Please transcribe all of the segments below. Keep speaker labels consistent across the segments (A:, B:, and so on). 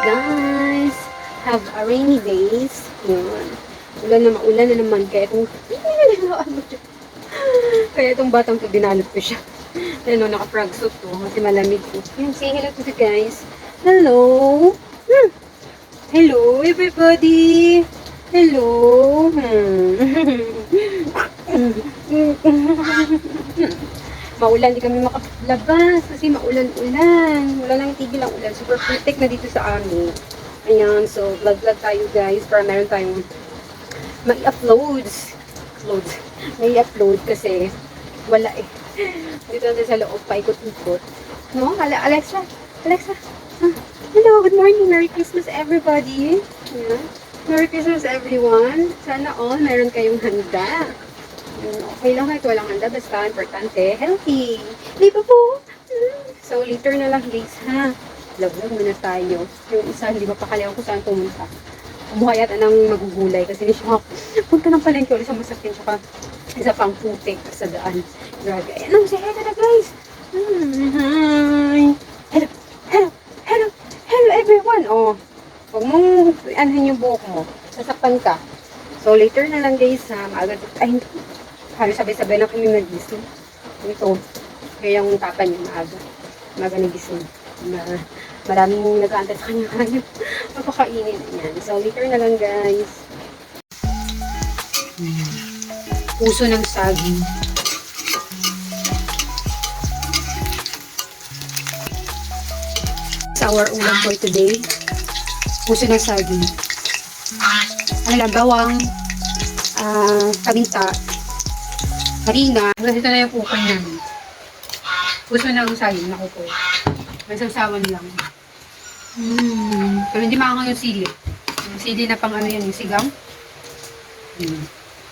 A: guys. Have a rainy days. Yun. Ulan na naman. Kaya itong batang to, dinalot ko siya. Ano, naka-frog suit to. Kasi malamig po. Yun, say hello to the guys. Hello. Hello, everybody. Hello. Maulan, di kami makalabas kasi maulan-ulan. Wala nang tigil ang ulan. Super protect na dito sa amin. Ayan, so vlog-vlog tayo guys para meron tayong may-upload. May-upload kasi wala eh. Dito natin sa loob, paikot-ikot. No? Alexa? Hello, good morning. Merry Christmas everybody. Ayan. Merry Christmas everyone. Sana all meron kayong handa. Okay lang kahit walang handa, basta importante, healthy. Di ba po? So, later na lang guys, ha? Vlog muna tayo. Yung isa, hindi ba pakaliwan ko saan pumunta. Kumuha yata ng magugulay kasi ni siya, punta ng palengke ulit sa masakyan, tsaka isa pang putik sa daan. Grabe. Ayan ang say hello na guys. Hi. Hello everyone. Oh, huwag mong anhin yung buhok mo. Sasaktan ka. So, later na lang guys, ha? Maaga. Ay, halos sabay-sabay na kami nagising. Ito, kaya yung tapa niya maaga nagising. Maraming nag-aantay sa kanya-kanya. Mapakainin yan. So, later na lang guys. Puso ng saging. It's our ulam for today. Puso ng saging. Ano lang, bawang, kabinta, harina. Kasi ito na yung kukay namin. Puso ng saging, nakuko. May sausawan lang. Pero hindi maangang yung sili. Yung sili na pang ano yan, yung sigang.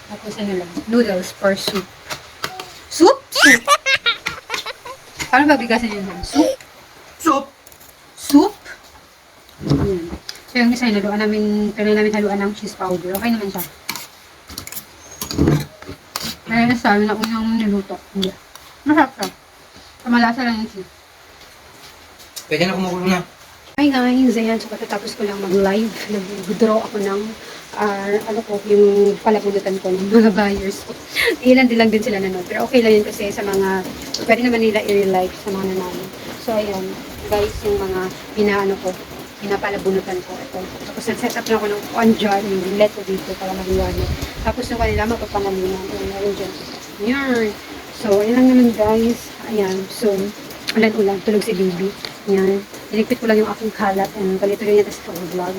A: Tapos ano lang, noodles for soup. Soup? Paano ba bigasan yun? Soup? So yung isa yung naluan namin, kailan namin haluan ng cheese powder. Okay naman siya. Kaya na sa amin na unang niluto. Masarap siya. Malasa lang yung cheese.
B: Pwede na kumukulo na.
A: Hi guys, ayan, so katatapos ko lang mag-live. Nag-draw ako ng, yung palapunutan ko ng mga buyers. Ilan din lang din sila nanood. Pero okay lang yun kasi sa mga, pwede naman nila i-like sa mga nanalo. So ayan, guys, yung mga pinapalabunutan ko. Ito. Tapos nag-set up na ako ng on jar, yung leto dito para maliwanag. Tapos yung kanila mapapangalinan. Ayan, dyan. Yan. So, ayan lang naman guys. Ayan, so, ulan-ulan, tulog si baby. Ayan. Niligpit ko lang yung aking kalat and ganito rin yata sa vlog.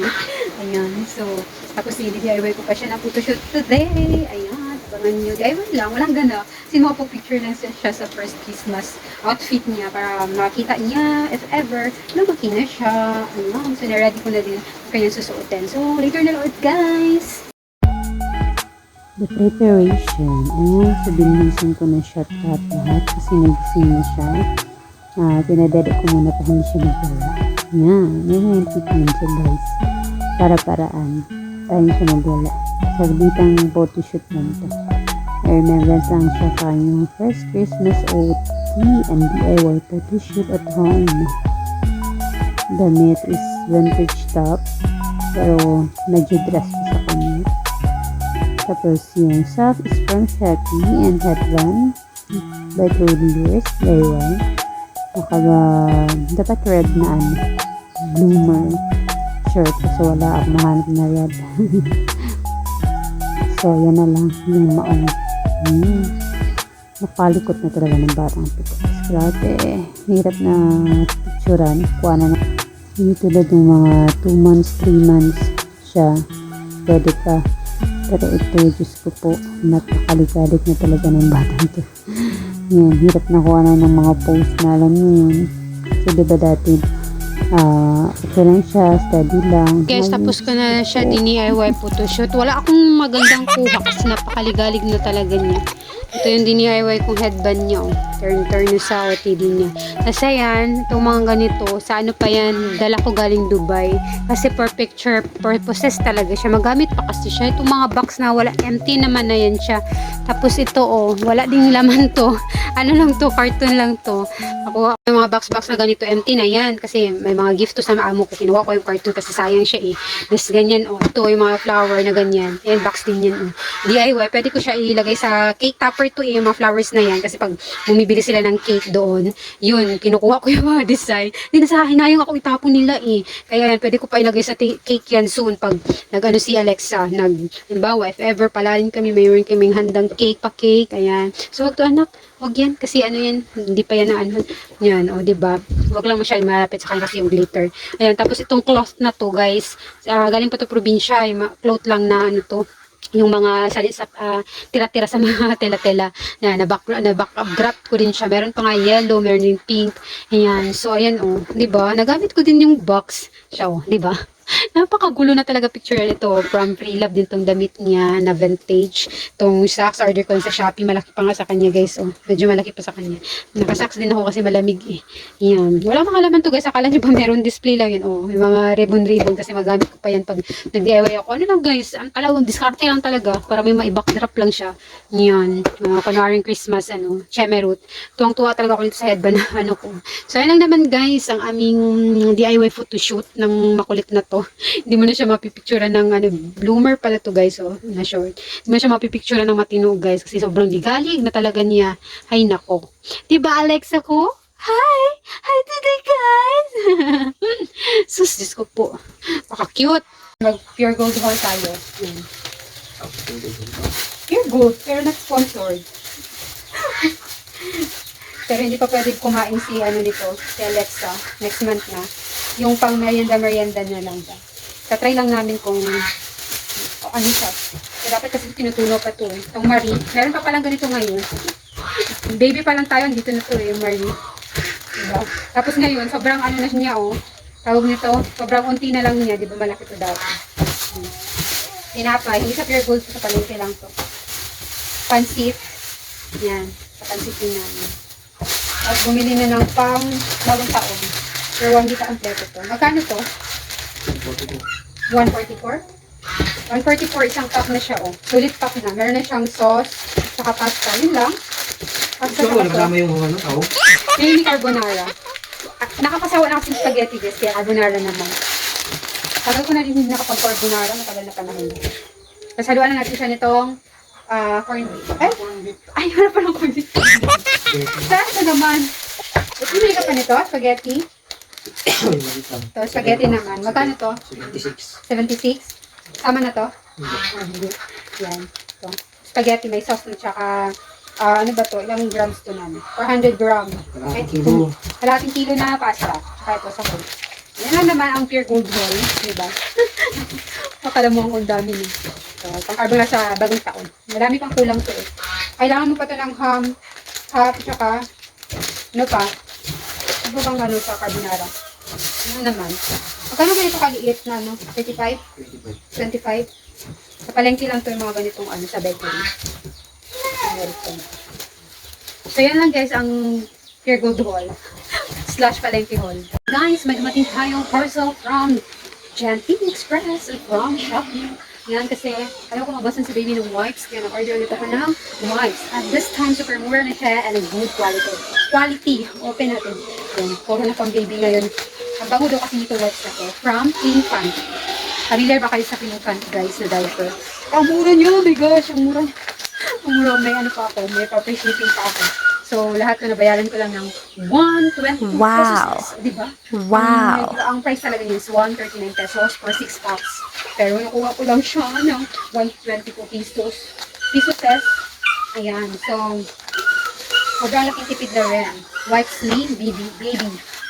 A: Ayan. So, tapos DIY ko pa siya na photoshoot today. Ayan. Abangan nyo. DIY lang. Walang gana. Kasi picture lang siya sa first Christmas outfit niya para makita niya if ever lumaki na siya. Ayan. So, na-ready ko na din kanyang susuotin. So, later na ulit guys.
C: The preparation. Ayan. So, binilisan ko na siya lahat kasi nagising na siya. Pinadada ko muna pa hindi siya magwala. Yan. Yan yung treatment siya guys. Para-paraan. Para hindi siya magwala. Sagbitang photoshoot lang to. Remembrance lang siya kanyang first Christmas OT and DIY photoshoot at home. Damit is vintage top. Pero nag-dress ko sa kanya. Tapos yung sock is from Shopee and headband by Codeliers. DIY. Dapat red na bloomer shirt kasi wala ako nahanap na red. So yan na lang yung maong nakalikot na talaga ng batang pito. Grabe, hirap na picturean. Kuha na hindi tulad yung mga 2 months, 3 months siya pwede pa, pero ito Diyos ko po napakalikalik na talaga ng batang to. Yan, hirap na kuha na ng mga post na alam nyo yun. Kasi diba dati, ito lang siya, steady lang.
A: Guys, tapos ko na siya DIY photoshoot. Wala akong magandang kuha kasi napakaligalig na talaga niya. Ito yung DIY kong headband niya. Oh. Turn sa OTD niya. Kasi yan, itong mga ganito, sa ano pa yan, dala ko galing Dubai. Kasi for picture purposes talaga siya. Magamit pa kasi siya. Itong mga box na wala, empty naman na yan siya. Tapos ito, oh, wala ding laman to. Ano lang to, carton lang to. Ako, yung mga box na ganito, empty na yan. Kasi may mga gift to sa amo ko. Kinuha ko yung cartoon kasi sayang siya eh. Tapos ganyan, oh. Ito yung mga flower na ganyan. Ayan, box din yan, oh. DIY, pwede ko siya ilagay sa cake topper to eh, yung mga flowers na yan. Kasi pag bumibili sila ng cake doon, yun, kinukuha ko yung mga design. Hindi na sa akin, hinayang ako itapon nila eh. Kaya yan, pwede ko pa ilagay sa cake yan soon pag nag-ano si Alexa, halimbawa, if ever palarin kami, mayroon kaming handang cake pa cake, ayan. So, wag to anak, wag yan, kasi ano yan, hindi pa yan na ano, yan, o, diba? Wag lang masyadong malapit sa kanya kasi yung glitter. Ayan, tapos itong cloth na to, guys, galing pa to probinsya, yung cloth lang na ano to, yung mga tira-tira sa mga tela-tela na back-wrap ko din siya. Meron pa nga yellow, meron din pink. Ayan. So, ayan, oh. Diba? Nagamit ko din yung box siya, oh. Diba? Napakagulo na talaga picture ito. From Pre-Love din tong damit niya na vintage. Tong socks, order ko sa Shopee. Malaki pa nga sa kanya, guys. Oh, medyo malaki pa sa kanya. Nakasocks din ako kasi malamig eh. Yan. Wala mga laman to, guys. Akala nyo ba meron display lang yan? Oh, yung mga ribbon-ribbon kasi magamit ko pa yan pag nag-DIY ako. Ano lang, guys? Ang kalawang diskarte lang talaga para may ma-backdrop lang siya. Yan. Kunaring Christmas, ano, chemerut. Tuwang-tuwa talaga ako nito sa headband na ano ko. So, yan lang naman, guys, ang aming DIY photoshoot ng makulit na to. Hindi mo na siya mapipicturean ng ano, bloomer pala to, guys, oh, na short. Hindi mo na siya mapipicturean ng matino, guys, kasi sobrang ligalig na talaga niya. Hay nako. Diba, Alexa ko? Hi! Hi today, guys! Sus, Diyos ko po. Paka-cute. Mag-pure gold haul tayo. Yan. Pure gold, pero not sponsored. Pero hindi pa pwede kumain si ano dito, si Alexa, next month na. Yung pang merienda na lang ba. Tatry lang namin kung ano siya. So, dapat kasi tinutuno pa to. Itong Marie. Meron pa palang ganito ngayon. Baby pa lang tayo, dito na to yung Marie. Diba? Tapos ngayon, sobrang ano na niya, oh. Tawag nito, sobrang unti na lang niya. Di ba malaki to dati. Tinapay. Hindi sa pure gold, sa palengke lang to. Pansit. Yan. Sa pansit din namin. At bumili na ng pang bagong taon. Pero 1 dito ang pleto to. Magkano to? 144? 144 isang pack na siya, oh. Sulit pack na. Meron na siyang sauce, saka pasta. Yun lang. Pasta
B: So,
A: saka
B: nagkama yung ano, tao.
A: May carbonara. Nakapasawa na kasi spaghetti, guys. Kaya carbonara naman. Tagal ko na rin hindi nakapag-carbonara. Matagal na panahon. Tapos haluan na natin siya nitong corned beef. Ay, wala pa lang corned beef. Saan ito naman? Pumili ka pa nito? Spaghetti? Ito, spaghetti naman. Magkano to?
B: 76.
A: 76? Tama na to? Hindi. Yan. Ito. Spaghetti, may sauce na tsaka, ano ba to? Ilang grams to namin? 400 gram. Kalahating kilo na pasta. Tsaka ito sa whole. Yan lang naman ang pure gold whole. Diba? Akala mo ang dami niya. So, pang-carbonara sa bagong taon. Marami pang kulang to eh. Kailangan mo pa to ng ham, tsaka, ano pa? Ano bang ano sa carbonara? Ano naman? Magkano ganito kaliit na, no? 35? 25? Sa palengke lang to yung mga ganitong ano sa bakery. So, yan lang guys ang Pure Gold Haul / palengke haul. Guys, may dumating tayong parcel from Janty Express from Shopee. Yan kasi, ayaw ko mabasan si baby ng wipes, kaya nag-order ulit ako ng wipes. At this time, super mura na siya and a good quality. Quality, open natin. Yan, puro na pang baby ngayon. Ang bango daw kasi nito wipes na to, from Clean Fun. Familiar ba kayo sa Clean Fun, guys, na diaper? Ang mura niya, oh my gosh, ang mura. Ang mura, may ano pa ako, may pa-free shipping pa ako. So, lahat na nabayaran ko lang ng 120 pesos. Diba?
C: Wow.
A: Ang price talaga niya is 139 pesos for 6 packs. Pero nakuha ko lang siya ng 120 pesos. Ayan. So, sobrang laking tipid na rin. Wipes ni baby.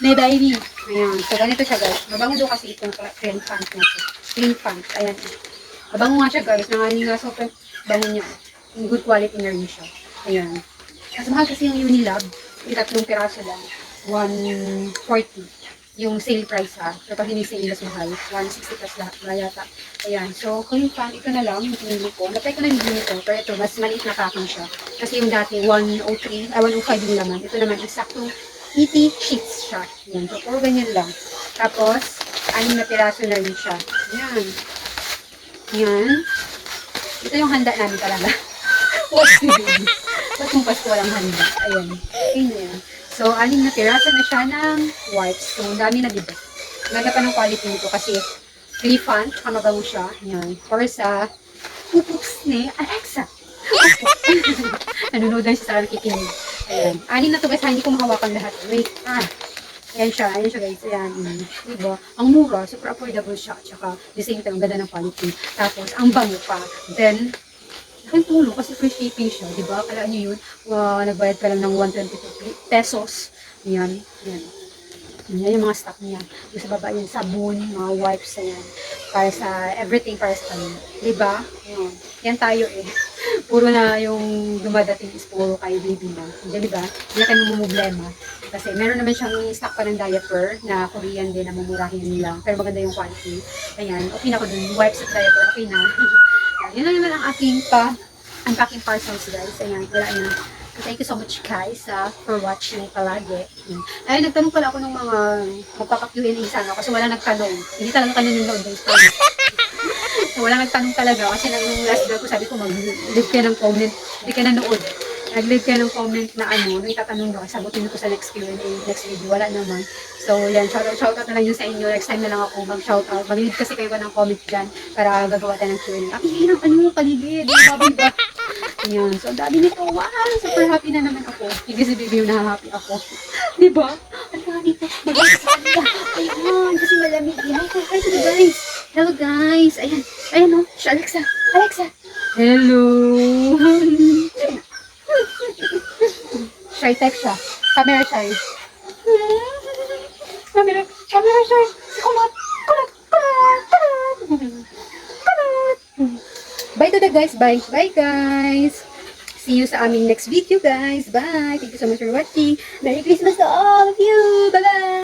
A: May baby. Ayan. So, ganito siya, guys. Mabango daw kasi itong clean pants na ito. Clean pants. Ayan. Mabango nga siya, guys. Nangaling nga sobrang bango niya. Good quality na rin siya. Ayan. Mas mahal kasi yung Unilab, yung 3 piraso lang, 140 yung sale price ha. Pero pag hindi-sale mas mahal, 160 plus lahat na yata. Ayan, so kung yung fan, ito na lang yung pinili ko. Napay ko na yung pinili ko, pero ito, mas maliit na packing siya. Kasi yung dati, 105 yung laman. Ito naman, exactong 80 sheets siya. Ayan, so puro ganyan lang. Tapos, 6 na piraso na rin siya. Ayan. Ayan. Ito yung handa namin talaga. What's the baby? Ba't yung Pasko walang handa? Ayan. Ayan na yan. So, 6 na piraso na siya ng wipes. So, ang dami na diba? Ganda pa ng quality nito kasi refund, tsaka mabango siya. Yan. Or sa Pupoops ni Alexa. Nanonood lang siya sa nakikinig. Ayan. Anin na to guys, hindi ko mahawakan lahat. Wait, ayan siya guys, ayan. Diba? Ang mura, super affordable siya. Tsaka, the same time, ang ganda ng quality. Tapos, ang bango pa. Then, laking tulong kasi free shipping siya, diba? Kala nyo yun, nagbayad ka lang ng 122 pesos. Ayan, ayan. Yan yung mga stock niya. Yung sa baba yung sabon, mga wipes, ayan. Para sa everything, para sa kanya. Diba? Yan. Yan tayo eh. Puro na yung dumadating is puro kay baby na. Diba? Hindi na tayo mamumblema. Kasi meron naman siyang stock pa ng diaper na Korean din na mumurahin lang. Pero maganda yung quality. Ayan, okay na ko dun. Wipes at diaper, okay na. Yun lang naman ang aking unpacking parcels guys. Ayan, wala na. Thank you so much guys for watching palagi. Ay, nagtanong pala ako ng mga magpapa-Q&A sana kasi wala nagtanong. Hindi talaga kayo nanonood guys. So, wala nagtanong talaga kasi nang last vlog ko sabi ko mag-leave kayo ng comment. Hindi ka nanood. Nag-leave kayo ng comment na ano, itatanong nyo. Sagutin ko sa next Q&A, next video. Wala naman. So, yan. Shoutout na lang yun sa inyo. Next time na lang ako mag-shoutout. Mag-leave kasi kayo ng comment dyan para gagawa tayo ng Q&A. Akin ang ano, paligid. Babi ba? Ayan. So, ang dami nito. Wow! Super happy na naman ako. Hindi si baby yung na-happy ako. Diba? Ang dami nito. Mag-iisan ka. Ayan. Kasi malamig din. Hi to the guys. Hello guys. Ayan. Ayan o. Si Alexa. Alexa. Hello. Shy type siya. Camera shy. Camera shy. Si Kumat. Kumat. Bye to the guys. Bye. Bye guys. See you sa aming next video guys. Bye. Thank you so much for watching. Merry Christmas to all of you. Bye-bye.